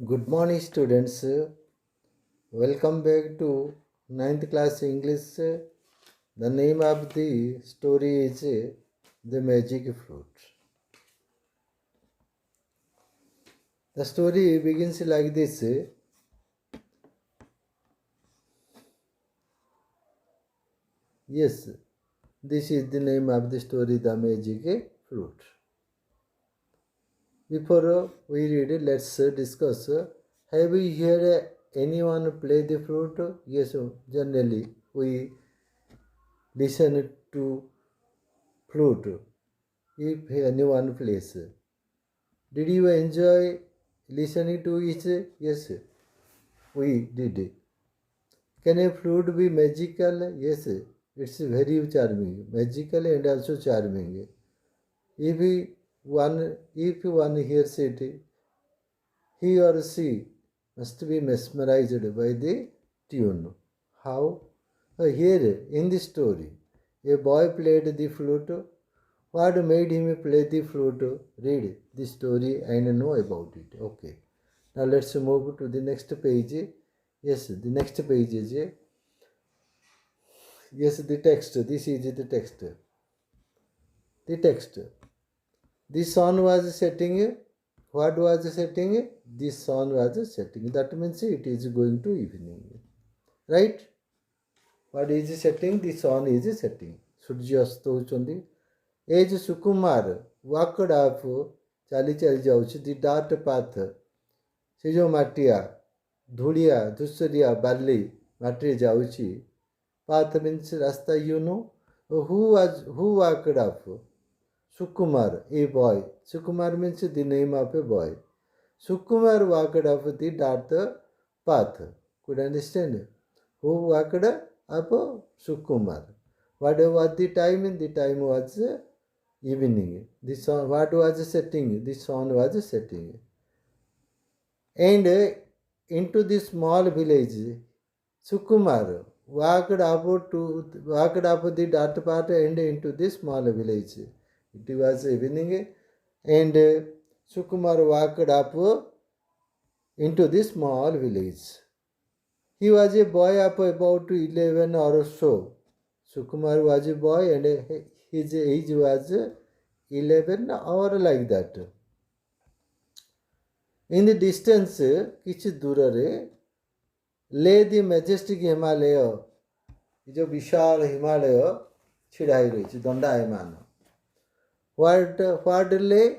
Good morning, students. Welcome back to ninth class English. The name of the story is The Magic Fruit. The story begins like this. Yes, this is the name of the story, The Magic Fruit. Before we read it, let's discuss. Have you heard anyone play the flute? Yes, generally we listen to flute if anyone plays. Did you enjoy listening to it? Yes, we did. Can a flute be magical? Yes, it's very charming, magical and also charming. If one hears it, he or she must be mesmerized by the tune. How? Here in the story, a boy played the flute. What made him play the flute? Read the story and know about it. Okay. Now let's move to the next page. Yes, the next page is yes, the text. This is the text. The text. The sun was setting. What was setting? The sun was setting. That means it is going to evening. Right? What is setting? The sun is setting. ସୂର୍ଯ୍ୟ ଅସ୍ତ ହେଉଛନ୍ତି age Sukumar walked of ଚାଲି ଚାଲି ଯାଉଛି ଦି Dart path ସେ ଯେଉଁ ମାଟିଆ ଧୂଳିଆ ଧୂସରିଆ ବାଲି ମାଟିରେ ଯାଉଛି ପାଥ ମିନ୍ସ ରାସ୍ତା who walked of Sukumar a boy Sukumar means the name of a boy Sukumar walked of the dirt path. Could understand? Who walked up? Sukumar. What was the time? The time was evening. The sun, what was setting? The sun was setting. And into the small village, Sukumar walked up the dark path and into the small village. It was evening, and Sukumar walked up into the small village. He was a boy of about 11 or so. Sukumar was a boy and his age was 11 or like that. In the distance, କିଛି ଦୂରରେ lay the majestic Himalaya. जो विशाल हिमालय छिड़ा ही रही दंडायमान. What lay?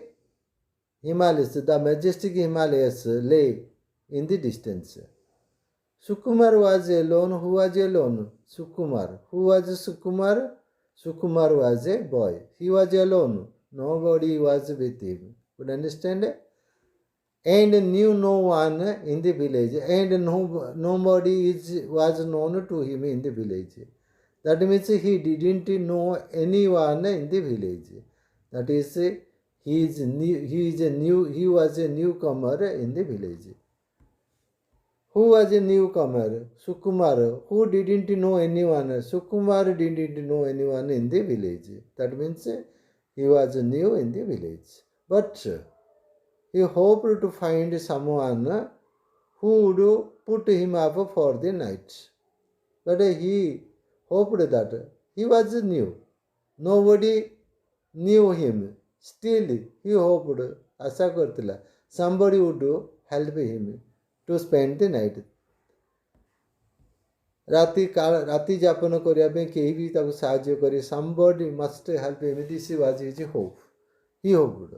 Himalayas, the majestic Himalayas lay in the distance. Sukumar was alone. Who was alone? Sukumar. Who was Sukumar? Sukumar was a boy. He was alone. Nobody was with him. Could understand? And knew no one in the village. And nobody was known to him in the village. That means he didn't know anyone in the village. That is, he was a newcomer in the village. Who was a newcomer? Sukumar. Who didn't know anyone? Sukumar didn't know anyone in the village. That means he was new in the village. But he hoped to find someone who would put him up for the night. But he hoped that he was new. Nobody knew him. Still, he hoped, Asha करथिला, somebody would help him to spend the night. ରାତି ଯାପନ କରିବା ପାଇଁ କେହି ବି ତାକୁ ସାହାଯ୍ୟ କରି somebody must help him. This was his hope. He hoped.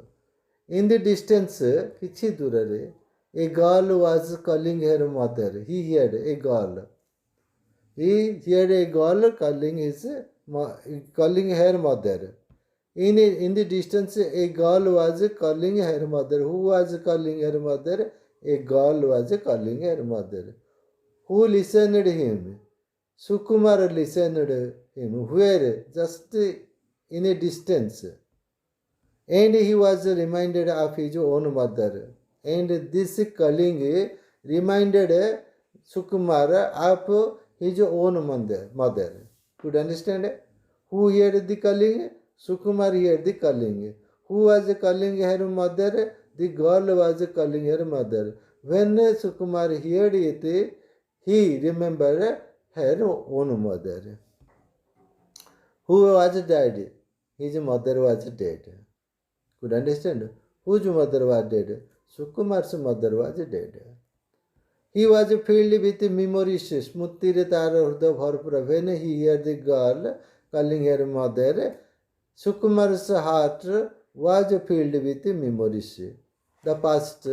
In the distance, କିଛି ଦୂରରେ a girl was calling her mother. He heard a girl. He heard a girl calling her mother. In the distance, a girl was calling her mother. Who was calling her mother? A girl was calling her mother. Who listened him? Sukumar listened him. Where? Just in a distance. And he was reminded of his own mother. And this calling reminded Sukumar of his own mother. Could understand? Who heard the calling? Sukumar heard the calling. Who was calling her mother? The girl was calling her mother. When Sukumar heard it, he remembered her own mother, who was dead. His mother was dead. Could understand? Whose mother was dead? Sukumar's mother was dead. He was filled with memories. Smutire tar hruday bharpura. When he heard the girl calling her mother, Sukumar's heart was filled with memories. The past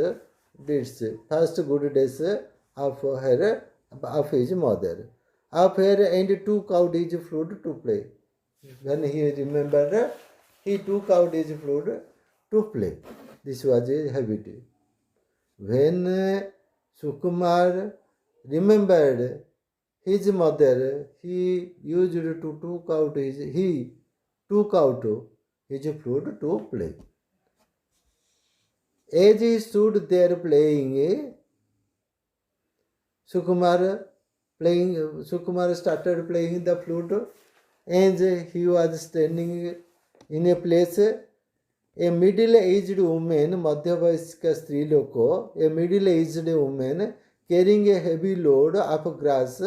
deeds, past good days of his mother. Of her and took out his flute to play. When he remembered, he took out his flute to play. This was his habit. When Sukumar remembered his mother, he used to took out his flute to play. As he stood there playing, Sukumar started playing the flute, and he was standing in a place. A middle-aged woman, madhyavayaska stree loko, a middle-aged woman carrying a heavy load of grass.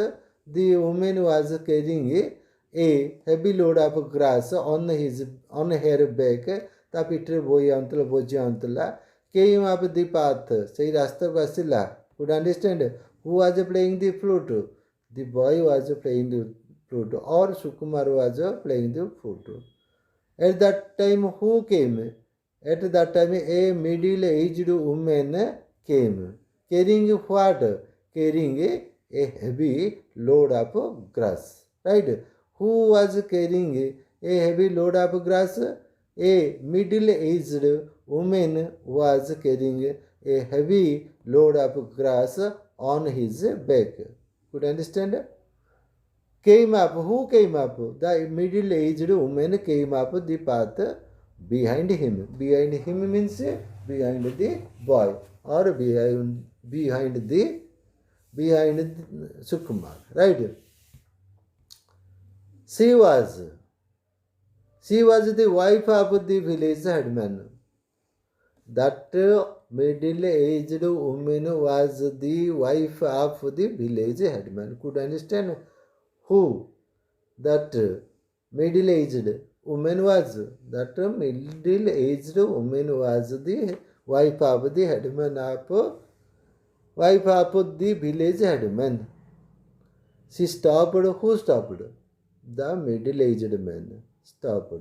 The woman was carrying a heavy load of grass on her back. ତା ପିଠରେ ବୋଝ ଆଣୁଥିଲା. Came up the path. ସେଇ ରାସ୍ତାକୁ ଆସିଲା. Could understand? Who was playing the flute? The boy was playing the flute, or Sukumar was playing the flute. At that time, who came? At that time, a middle-aged woman came. Carrying what? Carrying a heavy load of grass. Right? Who was carrying a heavy load of grass? A middle-aged woman was carrying a heavy load of grass on his back. Could you understand? Came up. Who came up? The middle-aged woman came up the path behind him. Behind him means behind the boy, or behind Sukumar. Right? She was the wife of the village headman. That middle-aged woman was the wife of the village headman. Could you understand? Who that middle-aged woman was? That middle-aged woman was the wife of the headman wife of the village headman. She stopped. Who stopped? The middle-aged man stopped,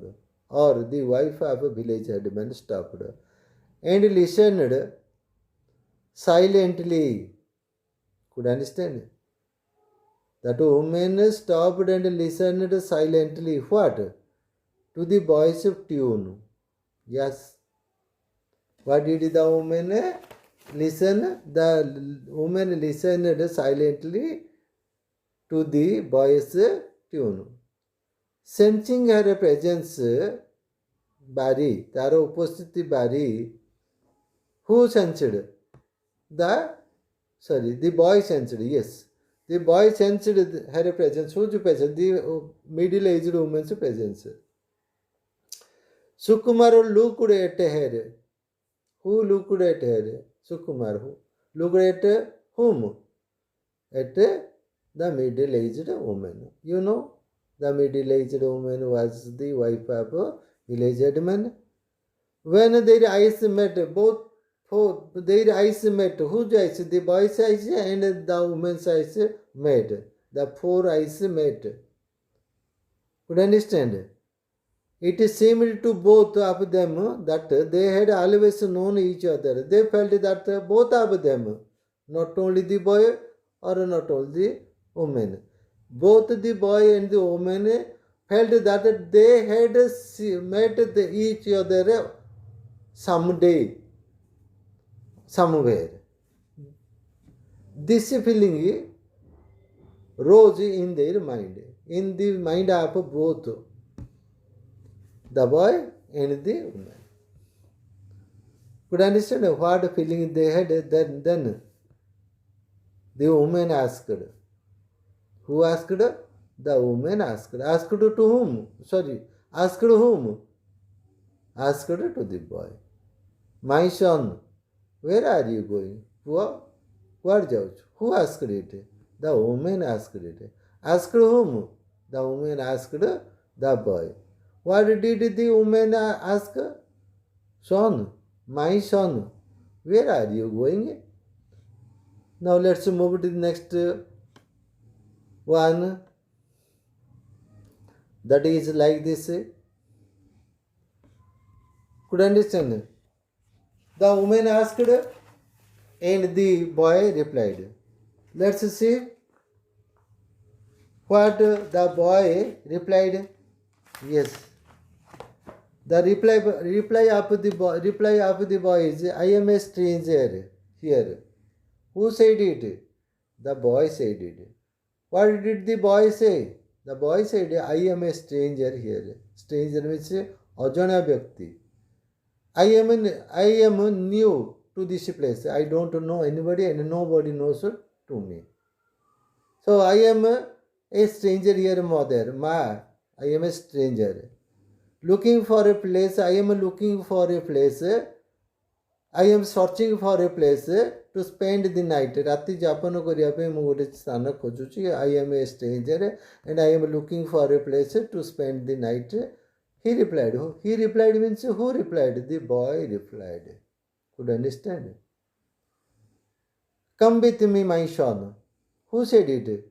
or the wife of a village headman stopped, and listened silently. Could you understand? That woman stopped and listened silently. What? To the voice of tune. Yes. What did the woman listen? The woman listened silently to the voice tune. Sensing her presence, Bari, Taro Uposthiti Bari, who sensed? The boy sensed, yes. The boy sensed her presence. Whose presence? The middle-aged woman's presence. Sukumar looked at her. Who looked at her? Sukumar. Who looked at whom? At the middle-aged woman. You know, the middle-aged woman was the wife of a village headman. When their eyes met, their eyes met. Whose eyes? The boy's eyes and the woman's eyes met. The four eyes met. Could you understand? It seemed to both of them that they had always known each other. They felt that both of them, not only the boy or not only the woman, both the boy and the woman felt that they had met each other someday, somewhere. This feeling rose in their mind, in the mind of both the boy and the woman. Could you understand what feeling they had? Then the woman asked. Who asked? The woman asked. Asked to whom? Asked whom? Asked to the boy. My son, where are you going? କୁଆଡ଼େ ଯାଉଛୁ? Who asked it? The woman asked it. Asked whom? The woman asked the boy. What did the woman ask? Son, my son, where are you going? Now let's move to the next one. That is like this. Could understand? The woman asked and the boy replied. Let's see what the boy replied. Yes. The reply of the boy is, I am a stranger here. Who said it? The boy said it. What did the boy say? The boy said, I am a stranger here. Stranger means ajana vyakti. I am new to this place. I don't know anybody and nobody knows to me. So I am a stranger here, mother. Ma, I am a stranger. Looking for a place. I am looking for a place. I am searching for a place to spend the night. Rati japana kariya pe mu gote sthana khojuchi. I am a stranger and I am looking for a place to spend the night. He replied. He replied means who replied? The boy replied. Could understand? Come with me, my son. Who said it?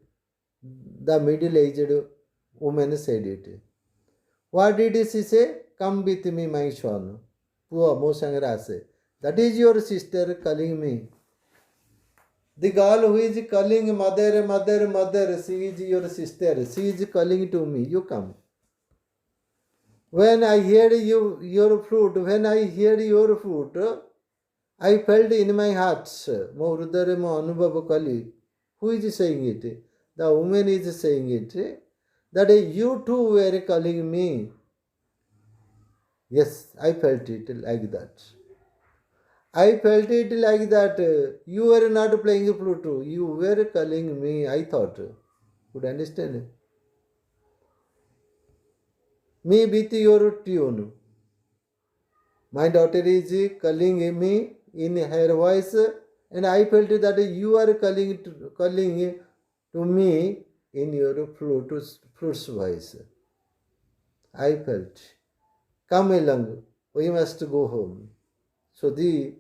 The middle-aged woman said it. What did she say? Come with me, my son. Puo mo sangre ase. That is your sister calling me. The girl who is calling mother, mother, mother, she is your sister. She is calling to me. You come. When I heard your flute, I felt in my heart. Mo hrudare mo anubhav kali. Who is saying it? The woman is saying it. That you too were calling me. Yes, I felt it like that. I felt it like that. You were not playing flute. You were calling me, I thought. Could understand? Me with your tune. My daughter is calling me in her voice, and I felt that you are calling to me in your flute's voice. I felt. Come along, we must go home. So the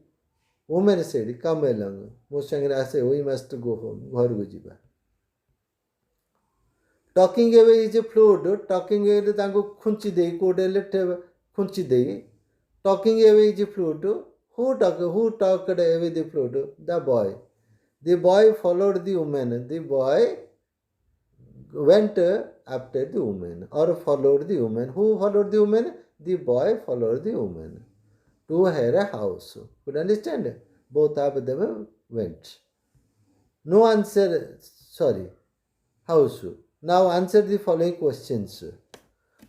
woman said, come along. Mosangre say, we must go home. Gharu jiba. Talking away is a flute. Talking away tango khunchi dei kodele khunchi dei. Talking away is a flute. Who talked away the flute? The boy. The boy followed the woman. The boy went after the woman or followed the woman. Who followed the woman? The boy followed the woman to her house. Could understand? Both of them went. No answer. Sorry. House. Now answer the following questions.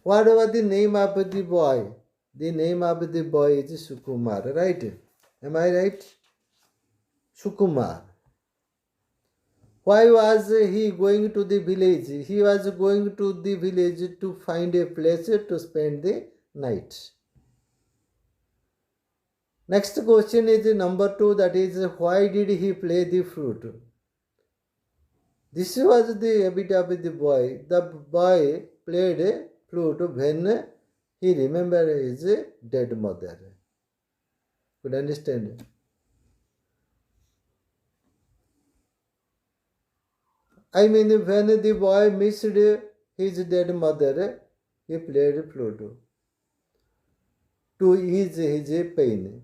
What was the name of the boy? The name of the boy is Sukumar, right? Am I right? Sukumar. Why was he going to the village? He was going to the village to find a place to spend the night. Next question is number 2, that is, why did he play the flute? This was the habit of the boy. The boy played flute when he remembered his dead mother. Could understand? I mean, when the boy missed his dead mother, he played flute to ease his pain,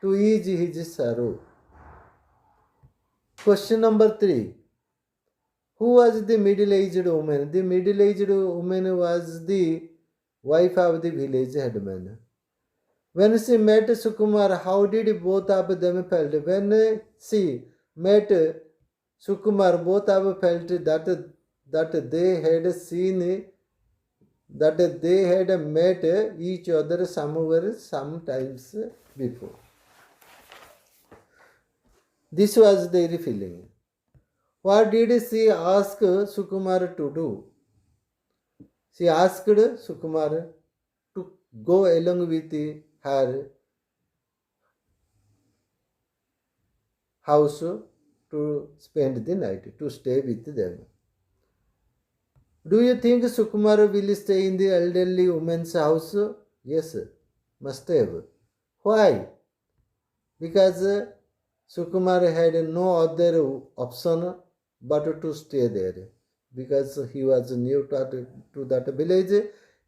to ease his sorrow. Question number 3. Who was the middle-aged woman? The middle-aged woman was the wife of the village headman. When she met Sukumar, how did both of them felt? When she met Sukumar, both of them felt that they had seen, that they had met each other somewhere, sometimes before. This was their feeling. What did she ask Sukumar to do? She asked Sukumar to go along with her house to spend the night, to stay with them. Do you think Sukumar will stay in the elderly woman's house? Yes, must have. Why? Because Sukumar had no other option but to stay there. Because he was new to that village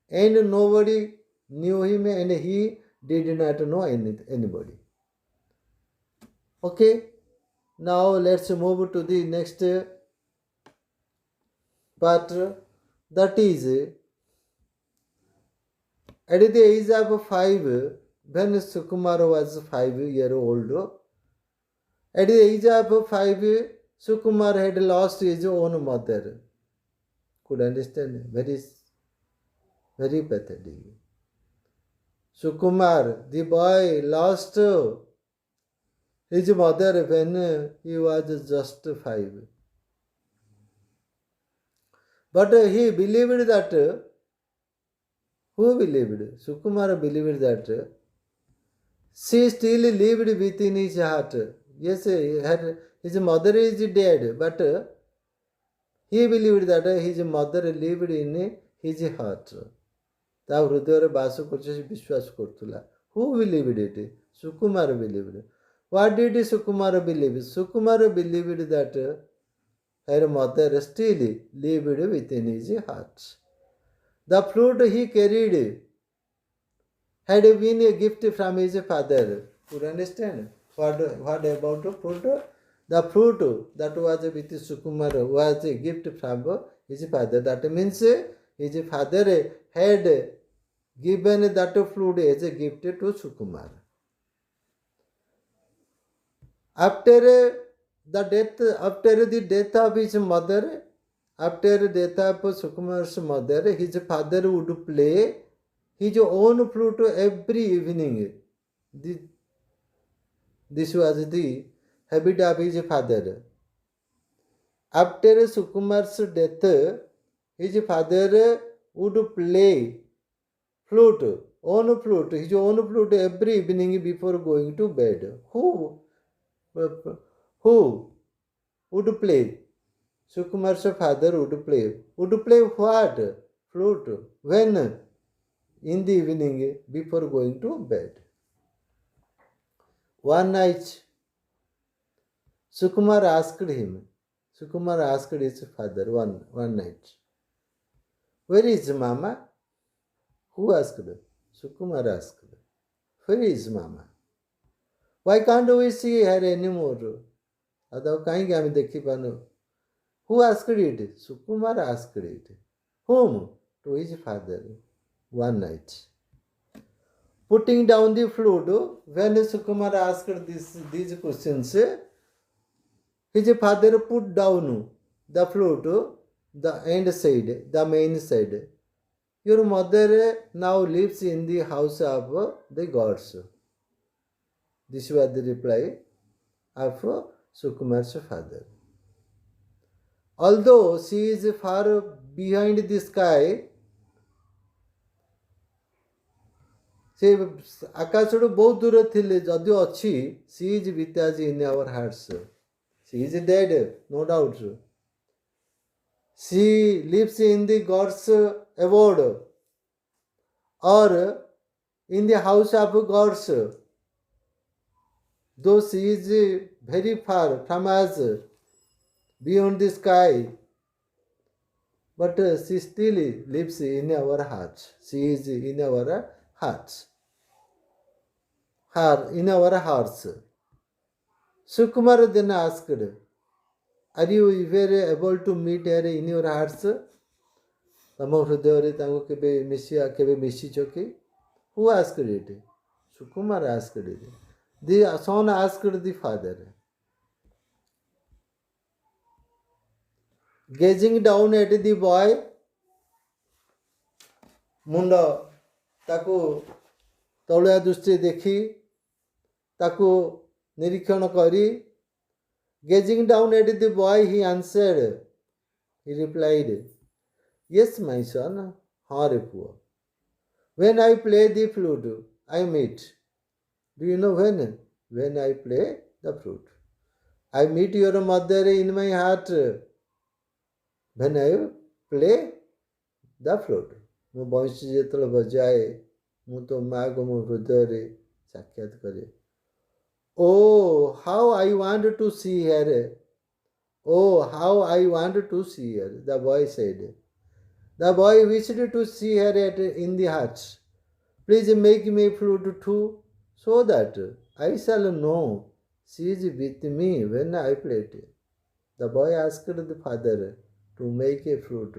and nobody knew him and he did not know anybody. Okay, now let's move to the next part. That is, at the age of 5, when Sukumar was 5 years old, at the age of 5, Sukumar had lost his own mother. Could understand? Very pathetic. Sukumar, the boy, lost his mother when he was just 5. But he believed that, who believed? Sukumar believed that she still lived within his heart. Yes, his mother is dead, but he believed that his mother lived in his heart. ତା ହୃଦୟରେ ବାସ କରୁଛି ସେ ବିଶ୍ୱାସ କରୁଥିଲା. Who believed it? Sukumar believed. What did Sukumar believe? Sukumar believed that her mother still lived within his heart. The flute he carried had been a gift from his father. You understand? What about the flute? The flute that was with Sukumar was a gift from his father. That means his father had given that flute as a gift to Sukumar. After the death of his mother, after the death of Sukumar's mother, his father would play his own flute every evening. This was the habit of his father. After Sukumar's death, his father would play his own flute every evening before going to bed. Who would play? Sukumar's father would play. Would play what? Flute. When? In the evening before going to bed. One night, Sukumar asked his father one night, "Where is Mama?" Who asked? Sukumar asked. "Where is Mama? Why can't we see her anymore? Who asked it? Sukumar asked it. Whom? To his father. One night. Putting down the flute, when Sukumar asked these questions, his father put down the flute, the main side. Your mother now lives in the house of the gods. This was the reply of Sukumar's father. Although she is far behind the sky, ସେ ଆକାଶରୁ ବହୁତ ଦୂର ଥିଲେ ଯଦିଓ ଅଛି, she is with us in our hearts. She is dead, no doubt. She lives in the God's abode or in the house of gods. Though she is very far from us, beyond the sky, but she still lives in our hearts. She is in our hearts. In our hearts. Sukumar then asked, "Are you ever able to meet her in your hearts?" ତମ ହୃଦୟରେ ତାଙ୍କୁ କେବେ ମିଶିଛ କି? Who asked it? Sukumar asked it. The son asked the father. Gazing down at the boy, ମୁଣ୍ଡ ତାକୁ ତଳୁଆ ଦୃଷ୍ଟି ଦେଖି ତାକୁ ନିରୀକ୍ଷଣ କରି, gazing down at the boy, he answered. He replied, "Yes, my son." ହଁ ରେ ପୁଅ. When I play the flute, I meet. Do you know when? When I play the flute. I meet your mother in my heart when I play the flute. ମୁଁ ବଂଶୀ ଯେତେବେଳେ ବଜାଏ ମୁଁ ତୋ ମାଆକୁ ମୋ ହୃଦୟରେ ସାକ୍ଷାତ କରେ. Oh, how I want to see her. Oh, how I want to see her, the boy said. The boy wished to see her in the heart. Please make me flute too, so that I shall know she is with me when I play it. The boy asked the father to make a flute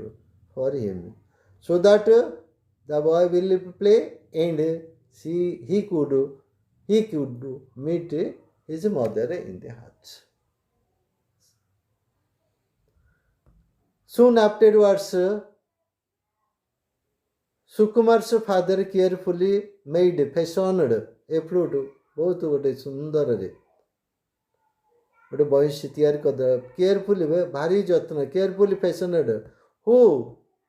for him, so that the boy will play and he could meet his mother in the heart. Soon afterwards, Sukumar's father carefully fashioned a flute. ବହୁତ ଗୋଟେ ସୁନ୍ଦରରେ ଗୋଟେ ବଂଶୀ ତିଆରି କରିଦେଲା. Carefully ଭାରି ଯତ୍ନ carefully fashioned. Who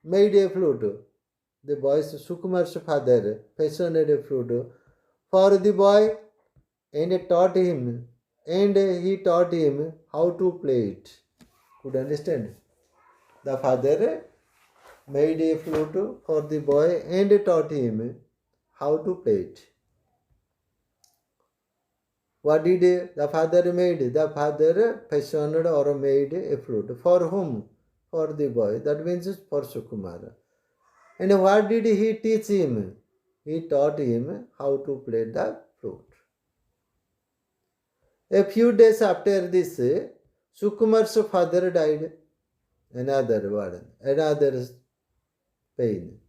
made a flute? The boy's Sukumar's father fashioned a flute for the boy and he taught him how to play it. Could understand? The father made a flute for the boy and taught him how to play it. What did the father made? The father fashioned or made a flute. For whom? For the boy. That means for Sukumar. And what did he teach him? He taught him how to play the flute. A few days after this, Sukumar's father died. Another pain.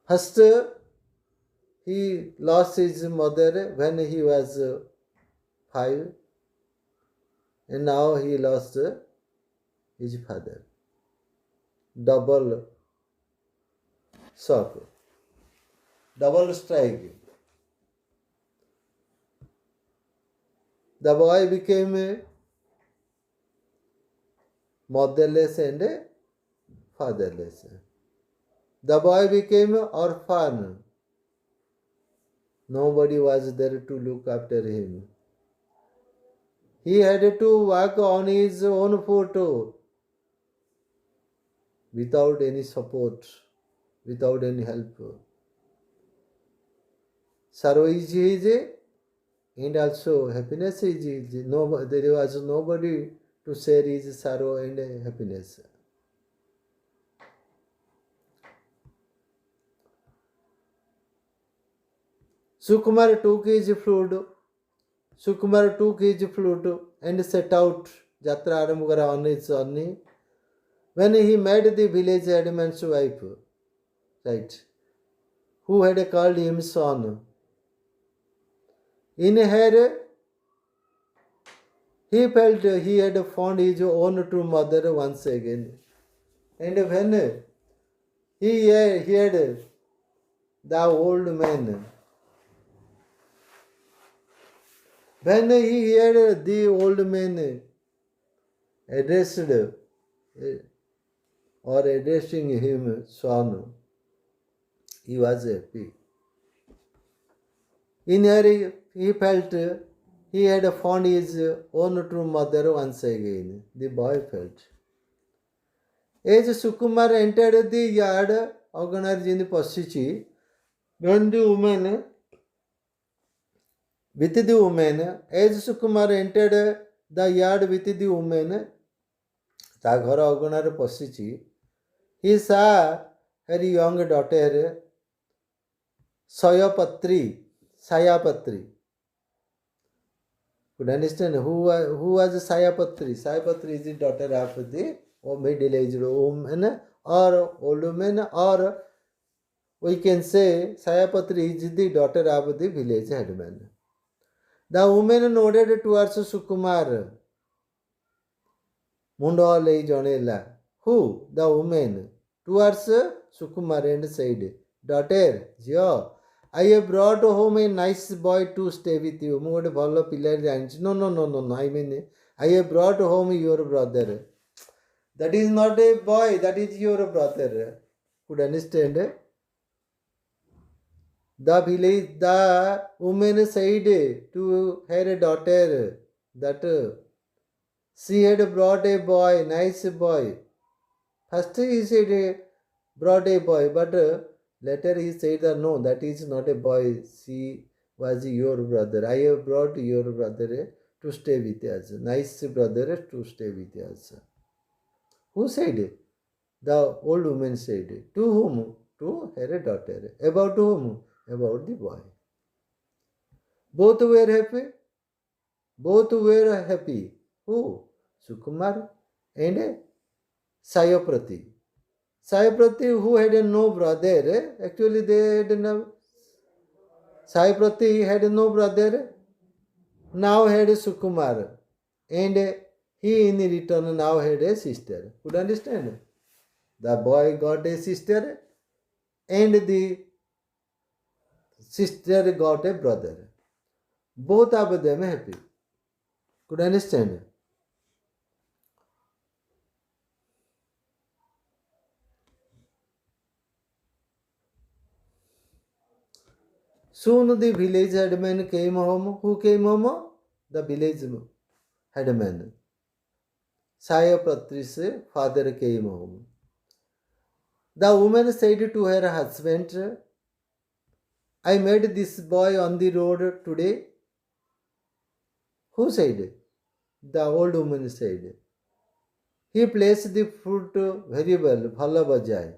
First, he lost his mother when he was 5, and now he lost his father. Double shock, double strike. The boy became motherless and fatherless. The boy became orphan. Nobody was there to look after him. He had to walk on his own foot without any support, without any help. Sorrow is his and also happiness is his. There was nobody to share his sorrow and happiness. Sukumar took his flute and set out Jatra Aramugara on his journey. When he met the village headman's wife, right, who had called him son. In her, he felt he had found his own true mother once again. And when he heard the old man, addressing him son, he was happy. In her, he felt he had found his own true mother once again. The boy felt. As Sukumar entered the yard, Aganar Jindi Pasichi, when the woman, with the woman, as Sukumar entered the yard with the woman, ତା ଘର ଅଗଣାରେ ପଶିଛି, he saw her young daughter, Sayapatri. Could understand who was Sayapatri? Sayapatri is the daughter of the middle-aged woman or old woman, or we can say Sayapatri is the daughter of the village headman. The woman nodded towards Sukumar. Mundo lei janela. Who? The woman. Towards Sukumar and said, daughter, Jio, I have brought home a nice boy to stay with you. ମୁଁ ଗୋଟେ ଭଲ ପିଲାରେ ଜାଣିଛି. No. I mean, I have brought home your brother. That is not a boy. That is your brother. Could understand? The woman said to her daughter that she had brought a boy, nice boy. First he said brought a boy, but later he said that no, that is not a boy. She was your brother. I have brought your brother to stay with us. Nice brother to stay with us. Who said it? The old woman said it. To whom? To her daughter. About whom? About the boy. Both were happy. Both were happy. Who? Sukumar and Sayaprati. Sayaprati, who had no brother, actually they had no. Sayaprati had no brother, now had Sukumar, and he in return now had a sister. Could understand? The boy got a sister, and the sister got a brother. Both of them happy. Could understand? Soon the village headman came home. Who came home? The village headman. Sayapratri's father came home. The woman said to her husband, I met this boy on the road today. Who said? The old woman said. He plays the flute very well, bhala bajai.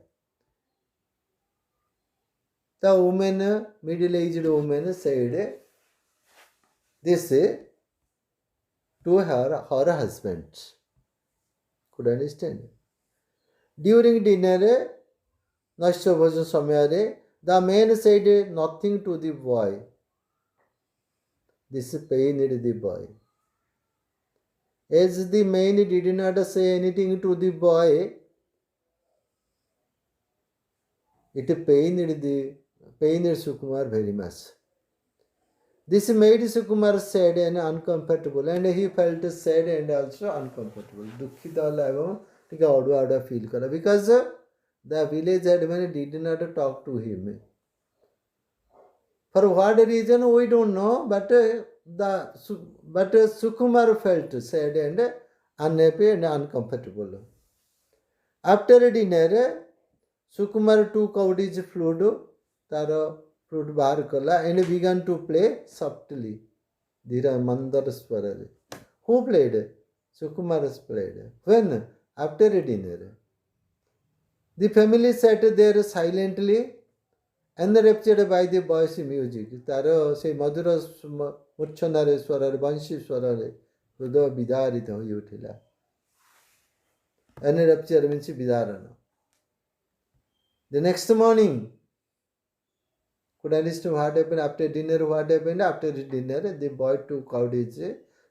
The woman, middle-aged woman, said this to her husband. Could understand? During dinner, Nashya Bhojan Samyare, the man said nothing to the boy. This pained the boy. As the man did not say anything to the boy, it pained Sukumar very much. This made Sukumar sad and uncomfortable, and he felt sad and also uncomfortable. Dukhita lava tika odu feel kara because the village headman did not talk to him. For what reason we don't know, but Sukumar felt sad and unhappy and uncomfortable. After dinner, Sukumar took out his flute, taro flute bar kala, and began to play softly. Dhira mandar swarare. Who played? Sukumar played. When? After dinner. The family sat there silently, enraptured by the boy's music. Taro se madura murchanare swarare, banshi swarare, hrudo bidarita hoyi uthila. Enraptured means bidarana. The next morning, could I understand what happened after dinner? What happened after dinner? The boy took out his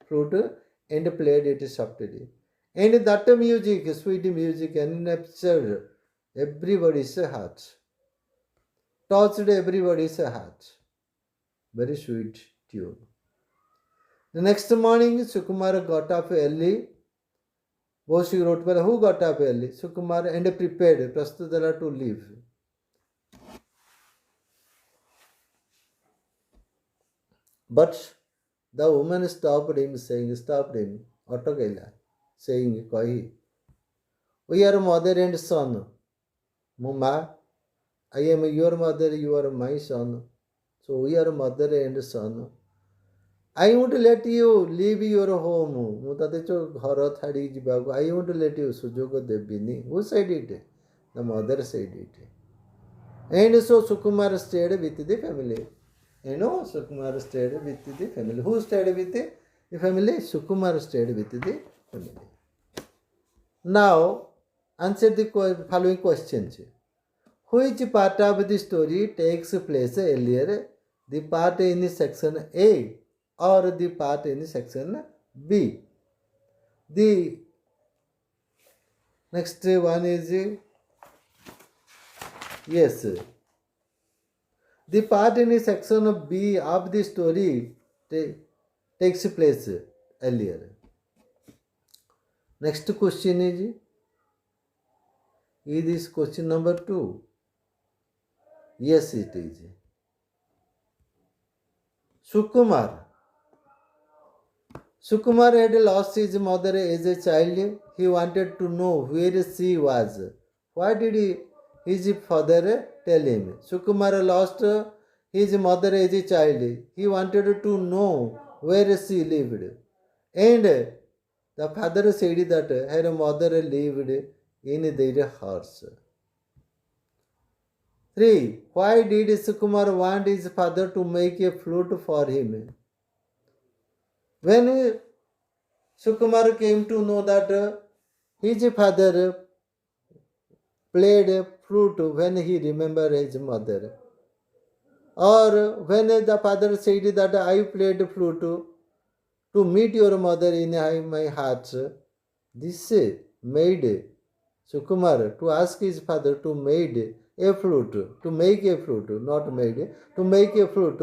flute and played it softly. And that music, sweet music, enraptured everybody's heart. Touched everybody's heart. Very sweet tune. The next morning, Sukumar got up early. Boshi wrote, well, who got up early? Sukumar, and prepared Prastudala to leave. But the woman stopped him, Otogela, saying, Koi, we are mother and son. Mumma, I am your mother, you are my son. So we are mother and son. I won't let you leave your home. I won't let you Sujogo Debini. Who said it? The mother said it. And so Sukumar stayed with the family. Sukumar stayed with the family. Who stayed with the family? Sukumar stayed with the family. Now, answer the following questions. Which part of the story takes place earlier? The part in section A or the part in section B? The next one is yes. The part in section B of the story takes place earlier. Next question is this question number 2? Yes, it is. Sukumar. Sukumar had lost his mother as a child. He wanted to know where she was. What did his father tell him? Sukumar lost his mother as a child. He wanted to know where she lived. And the father said that her mother lived in their house. 3. Why did Sukumar want his father to make a flute for him? When Sukumar came to know that his father played a flute when he remembered his mother, or when the father said that I played flute to meet your mother in my heart, this made Sukumar to ask his father to make a flute, not made, to make a flute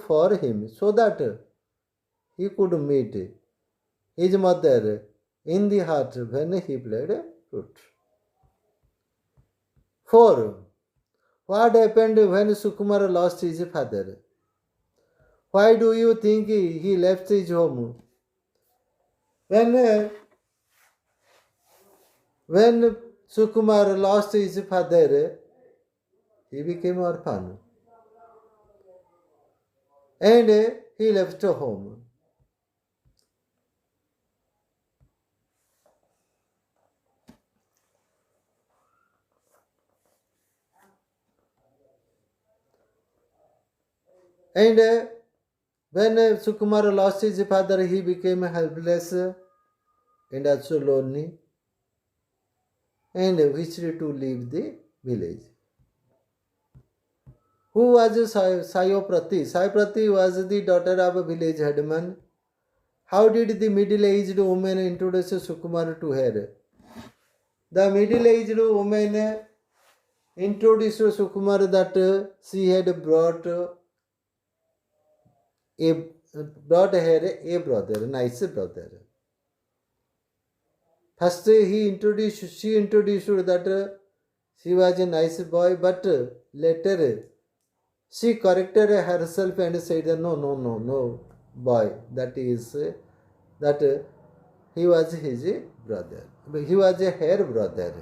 for him, so that he could meet his mother in the heart when he played a flute. 4. What happened when Sukumar lost his father? Why do you think he left his home? When Sukumar lost his father, he became orphan. And he left home. And when Sukumar lost his father, he became helpless and also lonely and wished to leave the village. Who was Sayoprati? Sayoprati was the daughter of a village headman. How did the middle-aged woman introduce Sukumar to her? The middle-aged woman introduced Sukumar that she had brought her a brother, nice brother. First she introduced that she was a nice boy, but later she corrected herself and said, no, boy, that he was his brother. He was her brother.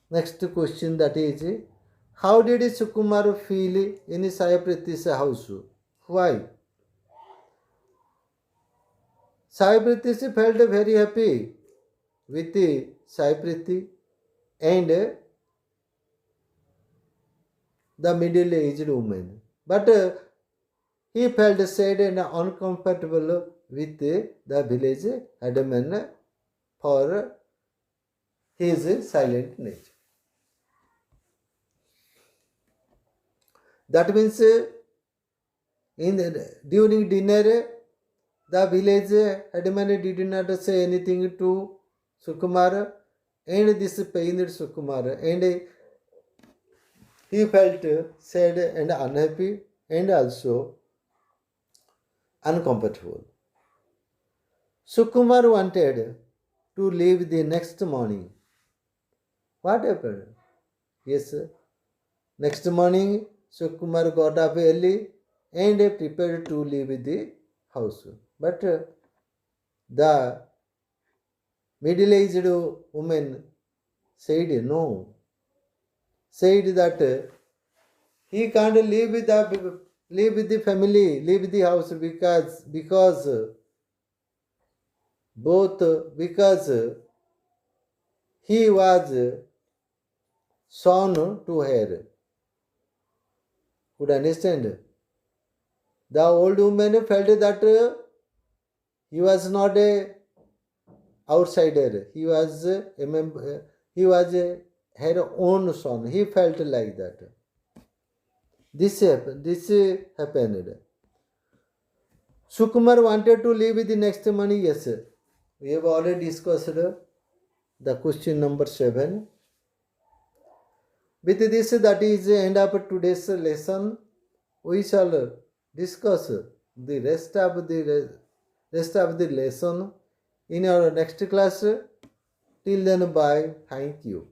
Next question, that is, how did Sukumar feel in Sayapriti's house? Why? Sayapriti felt very happy with Sayapriti and the middle-aged woman. But he felt sad and uncomfortable with the village headman for his silent nature. That means during dinner, the village headman did not say anything to Sukumar, and this pained Sukumar, and he felt sad and unhappy and also uncomfortable. Sukumar wanted to leave the next morning. What happened? Yes, next morning Sukumar got up early and prepared to leave the house. But the middle-aged woman said no. Said that he can't live with the family, leave the house because he was son to her. Could understand? The old woman felt that he was not a outsider. He was a member. He was her own son. He felt like that. This happened. Sukumar wanted to leave the next morning. Yes, we have already discussed the question number 7. With this, that is the end of today's lesson. We shall discuss the rest of the lesson in our next class. Till then, bye. Thank you.